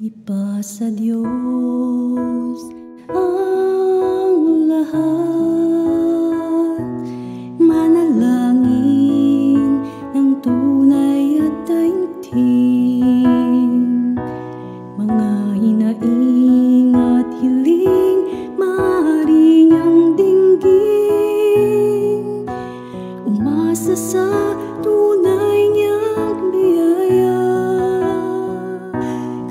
Ipasa Diyos ang lahat, manalangin ng tunay at taimtim. Mga hinaing at hiling, maaaring ang dinggin, umasa sa tunay niyang biyaya.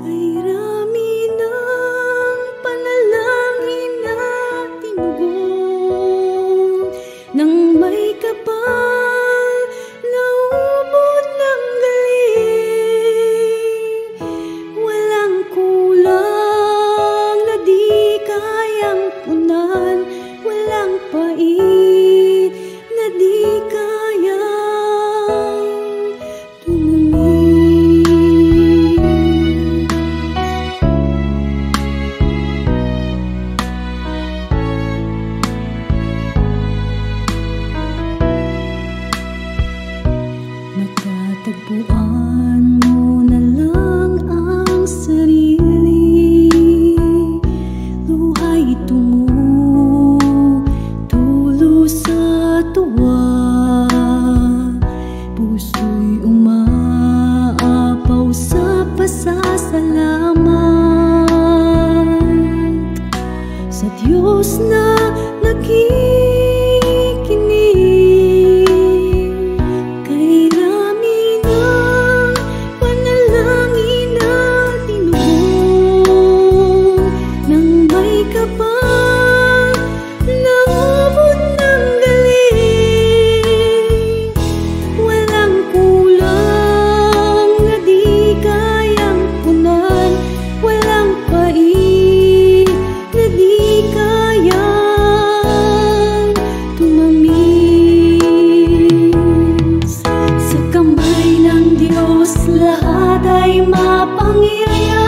Kay rami ng panalangin at tinugon, nang may kapal na ubod ng galing, walang kulang na di kayang punan, walang pait na di kayang tumumin. Matatagpuan mo na lang ang sarili, luhay tumutulo sa tuwa, puso'y umaapaw sa pasasalamat sa Diyos na nakikinig. Kay rami ng panalangin at tinugon, nang may kapal na ubod ng galing, walang kulang na di kayang punan, walang pait na di kayang tumamis. Sa kamay ng Diyos lahat ay mapangyayari.